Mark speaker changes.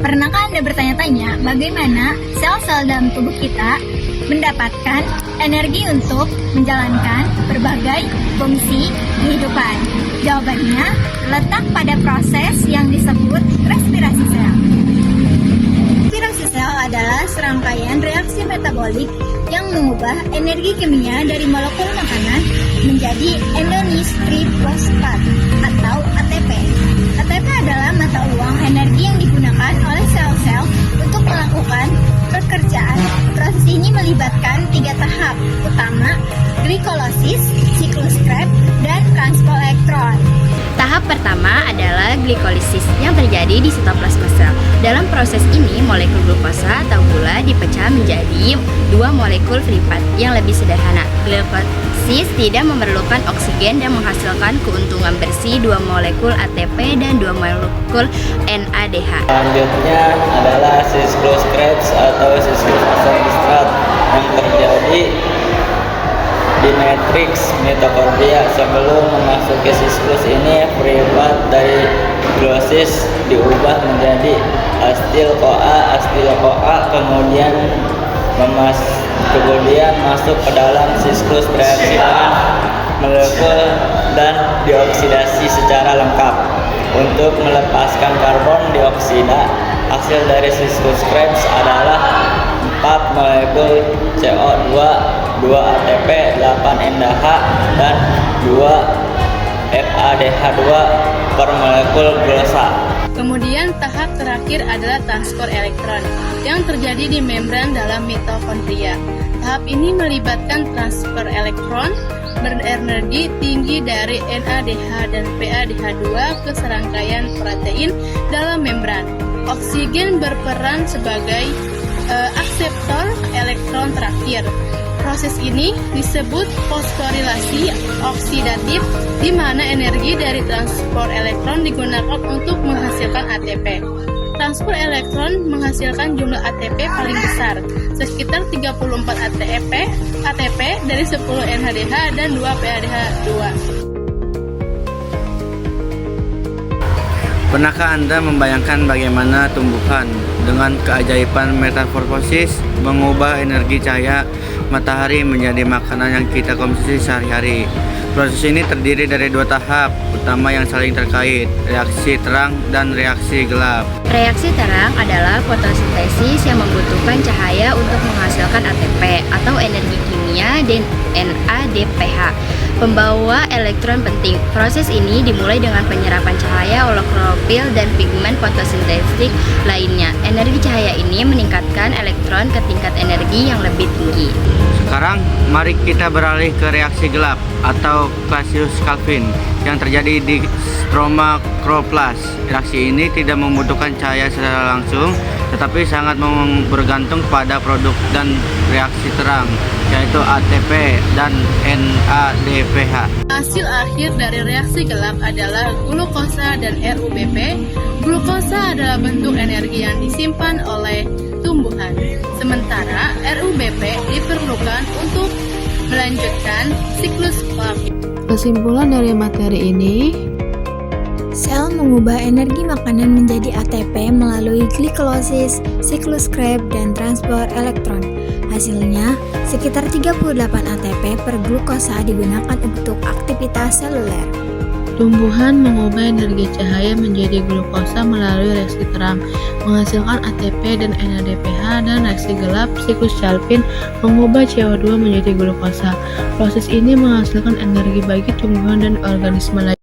Speaker 1: Pernahkah Anda bertanya-tanya bagaimana sel-sel dalam tubuh kita mendapatkan energi untuk menjalankan berbagai fungsi kehidupan? Jawabannya terletak pada proses yang disebut respirasi sel. Respirasi sel adalah serangkaian reaksi metabolik yang mengubah energi kimia dari molekul makanan menjadi endonistrifosfat atau ATP. ATP adalah mata uang energi yang digunakan oleh sel-sel untuk melakukan pekerjaan. Proses ini melibatkan 3 tahap utama, glikolisis, siklus Krebs, dan transport elektron.
Speaker 2: Tahap pertama adalah glikolisis yang terjadi di sitoplasma sel. Dalam proses ini, molekul glukosa atau gula dipecah menjadi 2 molekul fosfat yang lebih sederhana. Glikolisis tidak memerlukan oksigen dan menghasilkan keuntungan bersih 2 molekul ATP dan 2 molekul NADH.
Speaker 3: Selanjutnya adalah siklus Krebs atau siklus asam nitrat yang terjadi di matriks mitokondria. Sebelum memasuki siklus ini, fosfat dari glikolisis diubah menjadi asil-CoA, kemudian masuk ke dalam siklus reaksi dengan molekul dan dioksidasi secara lengkap. Untuk melepaskan karbon dioksida, hasil dari siklus Krebs adalah 4 molekul CO2, 2 ATP, 8 NADH, dan 2 FADH2 per molekul glukosa.
Speaker 4: Kemudian tahap terakhir adalah transport elektron yang terjadi di membran dalam mitokondria. Tahap ini melibatkan transfer elektron berenergi tinggi dari NADH dan PADH2 ke serangkaian protein dalam membran. Oksigen berperan sebagai akseptor elektron terakhir. Proses ini disebut fosforilasi oksidatif, di mana energi dari transport elektron digunakan untuk menghasilkan ATP. Transport elektron menghasilkan jumlah ATP paling besar, sekitar 34 ATP dari 10 NADH dan 2 PADH2.
Speaker 5: Pernahkah Anda membayangkan bagaimana tumbuhan dengan keajaiban metamorfosis mengubah energi cahaya matahari menjadi makanan yang kita konsumsi sehari-hari? Proses ini terdiri dari 2 tahap utama yang saling terkait, reaksi terang dan reaksi gelap.
Speaker 2: Reaksi terang adalah fotosintesis yang membutuhkan cahaya untuk menghasilkan ATP atau energi kimia dan NADPH, pembawa elektron penting. Proses ini dimulai dengan penyerapan cahaya oleh klorofil dan pigmen fotosintetik lainnya. Energi cahaya ini meningkatkan elektron ke tingkat energi yang lebih tinggi.
Speaker 5: Sekarang mari kita beralih ke reaksi gelap atau Clausius-Calvin yang terjadi di stroma chloroplas. Reaksi ini tidak membutuhkan cahaya secara langsung, tetapi sangat bergantung pada produk dan reaksi terang, yaitu ATP dan NADPH.
Speaker 4: Hasil akhir dari reaksi gelap adalah glukosa dan RUBP. Glukosa adalah bentuk energi yang disimpan oleh tumbuhan, sementara RUBP diperlukan untuk melanjutkan siklus Krebs.
Speaker 6: Kesimpulan dari materi ini,
Speaker 1: Sel mengubah energi makanan menjadi ATP melalui glikolisis, siklus Krebs, dan transport elektron. Hasilnya, sekitar 38 ATP per glukosa digunakan untuk aktivitas seluler.
Speaker 6: tumbuhan mengubah energi cahaya menjadi glukosa melalui reaksi terang, menghasilkan ATP dan NADPH, dan reaksi gelap, siklus Calvin, mengubah CO2 menjadi glukosa. Proses ini menghasilkan energi bagi tumbuhan dan organisme lain.